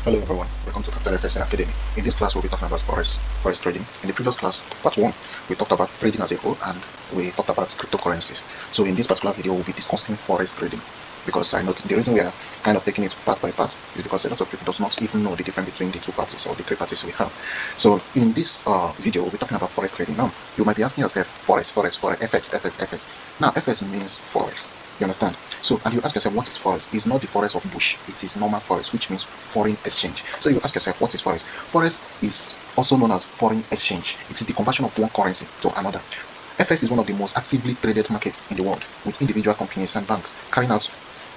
Hello everyone, welcome to CAPITALFX Academy. In this class we'll be talking about forex trading. In the previous class, part 1, we talked about trading as a whole and we talked about cryptocurrencies. So in this particular video we'll be discussing forex trading, because I know the reason we are kind of taking it part by part is because a lot of people does not even know the difference between the two parties or the three parties we have. So in this video we'll be talking about forex trading. Now you might be asking yourself, forex, FX. Now FX means forex. You understand? So, and you ask yourself, what is forex? It's not the forex of bush. It is normal forex, which means foreign exchange. So you ask yourself, what is forex? Forex is also known as foreign exchange. It is the conversion of one currency to another. FX is one of the most actively traded markets in the world, with individual companies and banks carrying out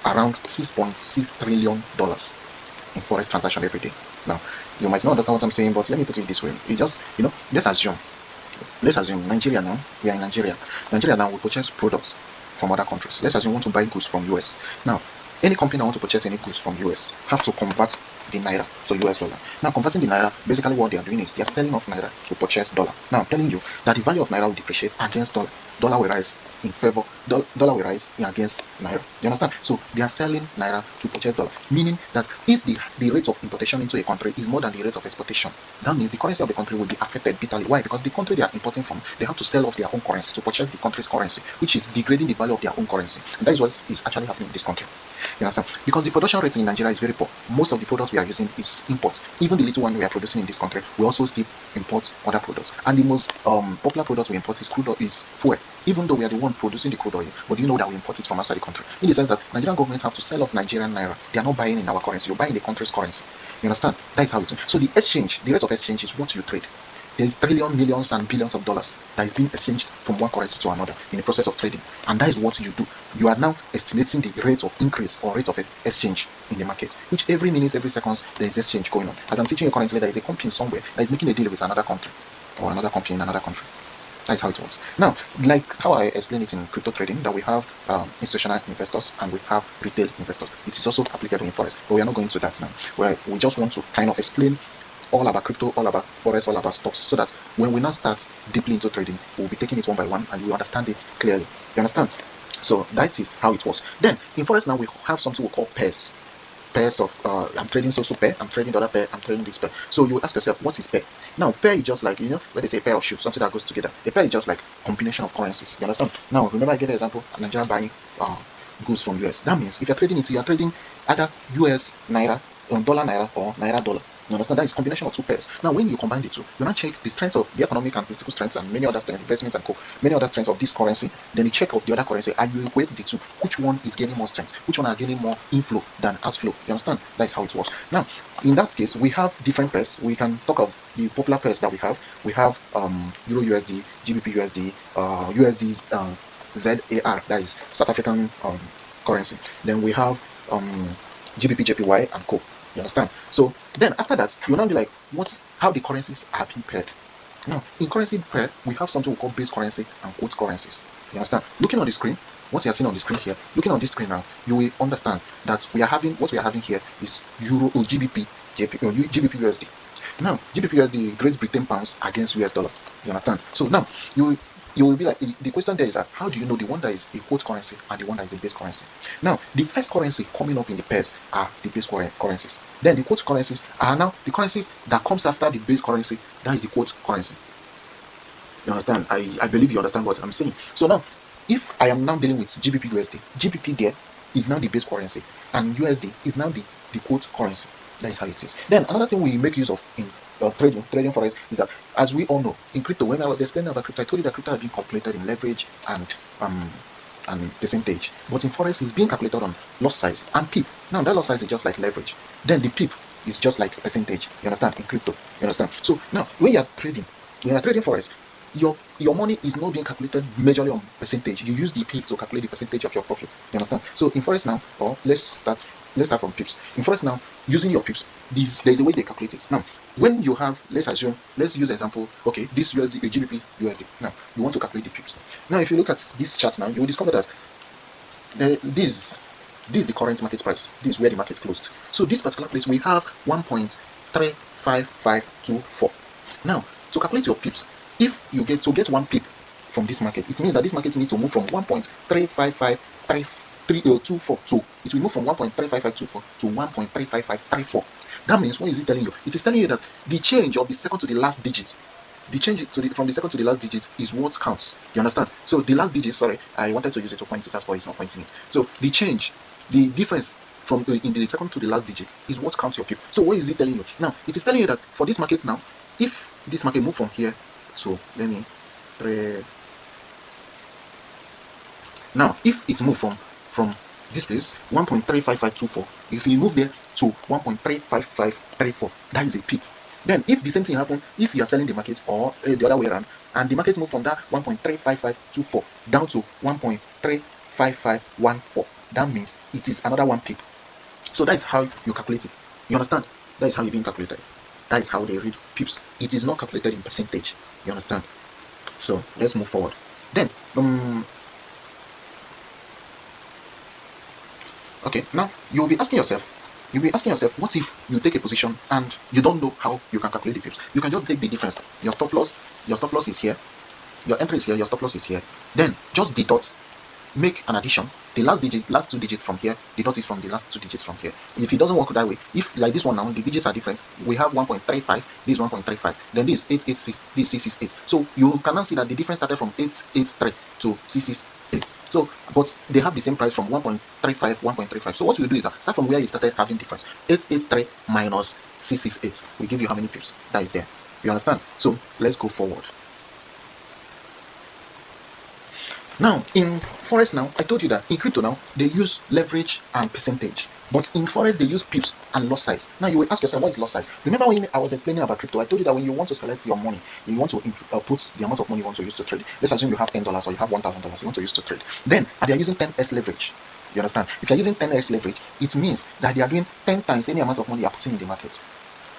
around $6.6 trillion in forex transaction every day. Now, you might not understand what I'm saying, but let me put it this way. You just, let's assume Nigeria now, we are in Nigeria. Nigeria now will purchase products from other countries. Let's assume you want to buy goods from US. Now, any company that want to purchase any goods from US have to convert the naira to US dollar. Now, converting the naira, basically what they are doing is they are selling off naira to purchase dollar. Now, I'm telling you that the value of naira will depreciate against dollar. Dollar will rise in favor, dollar will rise against naira. You understand? So they are selling naira to purchase dollar, meaning that if the rate of importation into a country is more than the rate of exportation, that means the currency of the country will be affected bitterly. Why? Because the country they are importing from, they have to sell off their own currency to purchase the country's currency, which is degrading the value of their own currency. And that is what is actually happening in this country. You understand? Because the production rate in Nigeria is very poor. Most of the products we are using is imports. Even the little one we are producing in this country, we also still import other products. And the most popular product we import is crude oil, is fuel. Even though we are the one producing the crude oil, but you know that we import it from outside the country. In the sense that Nigerian government have to sell off Nigerian naira. They are not buying in our currency. You're buying the country's currency. You understand? That is how it is. So the exchange, the rate of exchange is what you trade. There is trillions, millions, and billions of dollars that is being exchanged from one currency to another in the process of trading, and that is what you do. You are now estimating the rate of increase or rate of exchange in the market, which every minute, every second, there is exchange going on. As I'm teaching you currently, there is a company somewhere that is making a deal with another country or another company in another country. That's how it works. Now, like how I explained it in crypto trading, that we have institutional investors and we have retail investors. It is also applicable in forex, but we are not going to that now. Where we just want to kind of explain all about crypto, all about forex, all about stocks, so that when we now start deeply into trading, we'll be taking it one by one and we understand it clearly. You understand? So that is how it works. Then in forex now we have something we call pairs. Pairs of I'm trading so pair, I'm trading the other pair, I'm trading this pair. So you ask yourself, what is pair? Now pair is just like, when they say pair of shoes, something that goes together. A pair is just like combination of currencies. You understand? Now remember I gave the example Nigeria buying goods from US. That means if you're trading it, you're trading either US naira, dollar naira, or naira dollar. You understand? That is combination of two pairs. Now, when you combine the two, you now check the strength of the economic and political strengths and many other strengths, investments and many other strengths of this currency. Then you check of the other currency and you equate the two. Which one is gaining more strength? Which one are gaining more inflow than outflow? You understand? That is how it works. Now, in that case, we have different pairs. We can talk of the popular pairs that we have. We have Euro USD, GBP USD, USD's ZAR, that is South African currency. Then we have GBP JPY and co. You understand? So then after that, you'll now be like, how the currencies are being paired. Now, in currency pair, we have something we call base currency and quote currencies. You understand? Looking on the screen, what you are seeing on the screen here, looking on this screen now, you will understand that what we are having here is Euro or GBP USD. Now, GBP USD, Great Britain pounds against US dollar. You understand? So now you will be like, the question there is that how do you know the one that is a quote currency and the one that is a base currency? Now, the first currency coming up in the pairs are the base currencies. Then the quote currencies are now the currencies that comes after the base currency. That is the quote currency. You understand? I believe you understand what I'm saying. So now, if I am now dealing with GBP USD, GBP there is now the base currency, and USD is now the quote currency. That is how it is. Then another thing we make use of in trading forex is that, as we all know, in crypto, when I was explaining about crypto, I told you that crypto has been calculated in leverage and percentage, but in forex it's being calculated on loss size and pip. Now that loss size is just like leverage, then the pip is just like percentage. You understand? In crypto, you understand? So now when you are trading forex, your money is not being calculated majorly on percentage. You use the pip to calculate the percentage of your profit. You understand? So in forex now, or let's start from pips. In forex now, using your pips, there's a way they calculate it. Now, when you have, let's use example, okay, this USD, GBP USD. Now, you want to calculate the pips. Now, if you look at this chart now, you will discover that this is the current market price. This is where the market closed. So this particular place, we have 1.35524. Now, to calculate your pips, if you get 1 pip from this market, it means that this market needs to move from 1.355 3.242. It will move from 1.35524 to 1.35534. That means, what is it telling you? It is telling you that the change of the second to the last digit, the change from the second to the last digit is what counts. You understand? So the last digit, sorry, I wanted to use it to point it out, but it's not pointing it. So the change, the difference from in the second to the last digit is what counts your pip. So what is it telling you? Now, it is telling you that for this market now, if this market move from here to, let me try. Now, if it move from this place 1.35524, if you move there to 1.35534, that is a peak. Then if the same thing happen, if you are selling the market or the other way around, and the market move from that 1.35524 down to 1.35514, that means it is another one pip. So that is how you calculate it. You understand? That is how it's being calculated. That is how they read pips. It is not calculated in percentage. You understand? So let's move forward. Then okay, now you'll be asking yourself, what if you take a position and you don't know how you can calculate the pips? You can just take the difference. Your stop loss is here, your entry is here, your stop loss is here. Then just deduct, make an addition. The last two digits from here, deduct it from the last two digits from here. If it doesn't work that way, if like this one now, the digits are different. We have 1.35, this 1.35, then this 886, this 668. So you can now see that the difference started from 883 to 668. So, but they have the same price from 1.35, 1.35. So what we do is start from where you started having difference. 883 minus 668 will give you how many pips that is there. You understand? So let's go forward. Now, in Forex now, I told you that in crypto now, they use leverage and percentage. But in Forex, they use pips and lot size. Now, you will ask yourself, what is lot size? Remember when I was explaining about crypto, I told you that when you want to select your money, you want to put the amount of money you want to use to trade. Let's assume you have $10 or you have $1,000 you want to use to trade. Then, they are using 10x leverage. You understand? If you're using 10x leverage, it means that they are doing 10 times any amount of money you are putting in the market.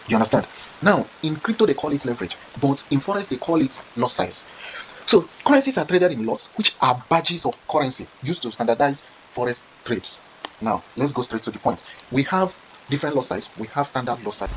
You understand? Now, in crypto, they call it leverage. But in Forex, they call it lot size. So currencies are traded in lots, which are badges of currency used to standardize forex trades. Now let's go straight to the point. We have different lot size. We have standard lot size.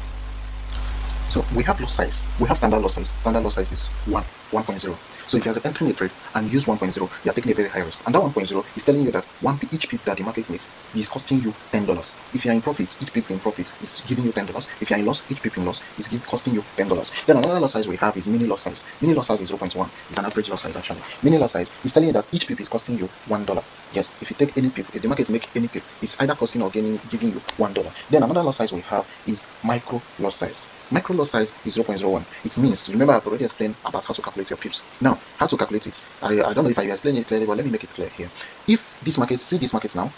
So we have lot size. We have standard lot size. Standard lot size is 1.0. So if you are entering a trade and use 1.0, you are taking a very high risk. And that 1.0 is telling you that each pip that the market makes is costing you $10. If you are in profit, each pip in profit is giving you $10. If you are in loss, each pip in loss is costing you $10. Then another lot size we have is mini lot size. Mini lot size is 0.1. It's an average lot size actually. Mini lot size is telling you that each pip is costing you $1. Yes, if you take any pip, if the market make any pip, it's either costing or giving you $1. Then another lot size we have is micro lot size. Micro lot size is 0.01. It means, remember I've already explained about how to calculate your pips. Now, how to calculate it, I don't know if I explained it clearly, but let me make it clear here. If this market, see this market now,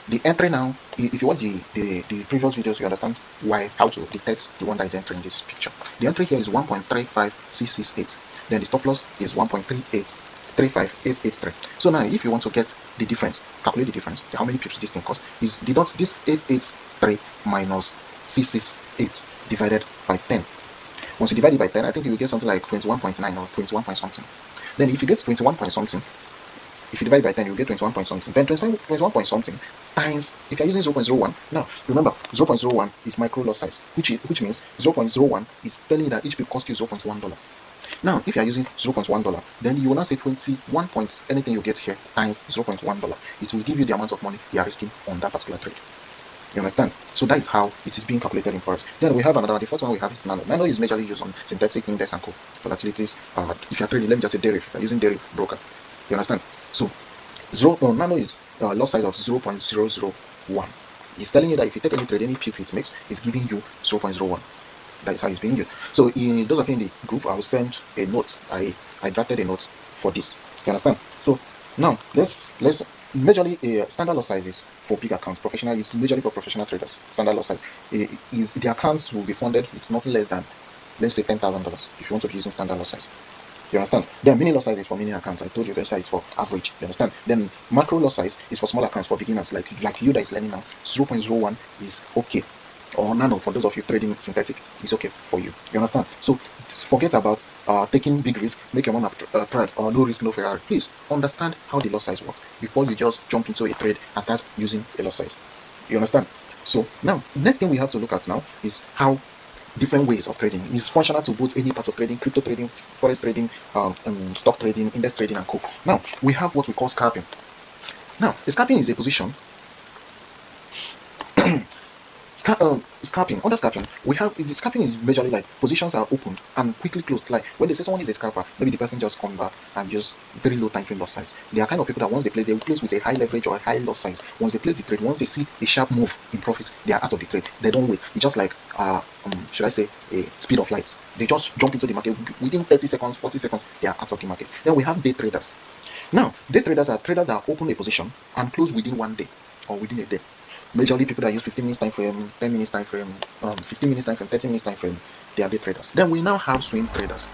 the entry now, if you watch the previous videos, you understand how to detect the one that is entering this picture. The entry here is 1.35668. Then the stop loss is 1.3835883. So now, if you want to get the difference, calculate the difference, how many pips this thing costs, is deduct this 883 minus 668 divided by 10. Once you divide it by 10, I think you will get something like 21.9 or 21 point something. Then if you get 21 point something, if you divide by 10, you will get 21 point something. Then 21 point something times, if you're using 0.01, now remember 0.01 is micro lot size, which means 0.01 is telling you that each pip costs you $0.1. Now, if you are using $0.1, then you will now say 21 points, anything you get here times $0.1. It will give you the amount of money you are risking on that particular trade. You understand? So that is how it is being calculated in Forex. Then we have another, the first one we have is Nano. Nano is majorly used on synthetic index and co volatilities. If you're trading, let me just say derivative, if you're using derivative broker. You understand? So Nano is lot size of 0.001. It's telling you that if you take any trade, any pip it makes, it's giving you 0.01. That is how it's being used. So in those of you in the group, I will send a note. I drafted a note for this. You understand? So now let's majorly standard lot size is for big accounts. Professional is majorly for professional traders. Standard lot size is the accounts will be funded with nothing less than, let's say, $10,000 if you want to be using standard lot size. You understand? Then mini lot size is for mini accounts. I told you guys it's for average. You understand? Then macro lot size is for small accounts, for beginners like you that is learning now. 0.01 is okay. Or nano for those of you trading synthetic is okay for you. You understand? So forget about taking big risk, make your mom proud, or no risk, no Ferrari. Please understand how the lot size works before you just jump into a trade and start using a lot size. You understand? So now, next thing we have to look at now is how different ways of trading is functional to both any part of trading, crypto trading, forex trading, stock trading, index trading, and co. Now we have what we call scalping. Now, the scalping is a position. Scalping, under scalping, we have the scalping is majorly like positions are opened and quickly closed. Like when they say someone is a scalper, maybe the person just come back and just very low time frame loss size. They are kind of people that once they play, they will place with a high leverage or a high loss size. Once they place the trade, once they see a sharp move in profit, they are out of the trade. They don't wait. It's just like should I say a speed of light. They just jump into the market within 30 seconds, 40 seconds, they are out of the market. Then we have day traders. Now, day traders are traders that open a position and close within 1 day or within a day. Majorly people that use 15 minutes time frame, 10 minutes time frame, 15 minutes time frame, 30 minutes time frame, they are day traders. Then we now have swing traders.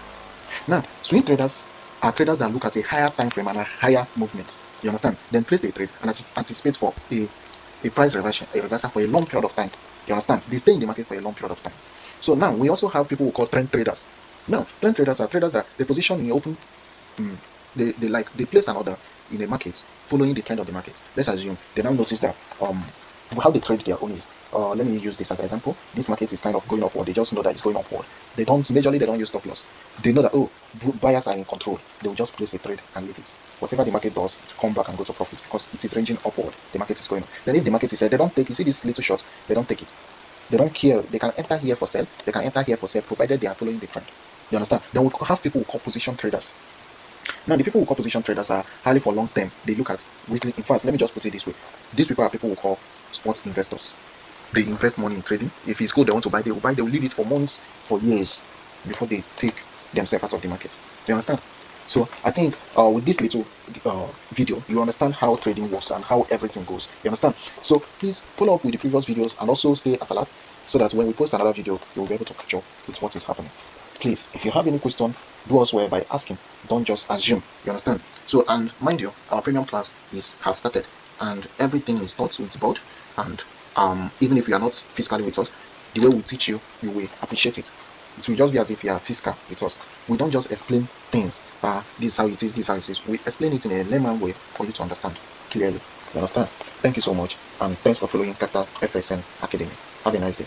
Now, swing traders are traders that look at a higher time frame and a higher movement. You understand? Then place a trade and anticipate for a price reversal for a long period of time. You understand? They stay in the market for a long period of time. So now we also have people who call trend traders. Now, trend traders are traders that they position in open they place an order in a market following the trend of the market. Let's assume they now notice that how they trade their own is let me use this as an example. This market is kind of going upward. They just know that it's going upward. They don't use stop loss. They know that buyers are in control. They will just place a trade and leave it. Whatever the market does, to come back and go to profit because it is ranging upward. The market is going up. Then if the market is said, they don't take, you see this little short, they don't take it. They don't care. They can enter here for sell. They can enter here for sell, provided they are following the trend. You understand? Then we have people who call position traders. Now, the people who call position traders are highly for long term. They look at weekly. In fact, let me just put it this way: these people are people who call sports investors. They invest money in trading. If it's good, they want to buy, they will buy. They will leave it for months, for years, before they take themselves out of the market. You understand? So I think with this little video, you understand how trading works and how everything goes. You understand? So please follow up with the previous videos and also stay at alert so that when we post another video, you will be able to catch up with what is happening. Please, if you have any question, do us well by asking. Don't just assume. You understand? So, and mind you, our premium class has started, and everything is taught with board. And even if you are not physically with us, the way we teach you, you will appreciate it. It will just be as if you are physical with us. We don't just explain things. This is how it is. This is how it is. We explain it in a layman way for you to understand clearly. You understand? Thank you so much, and thanks for following CAPITALFX Academy. Have a nice day.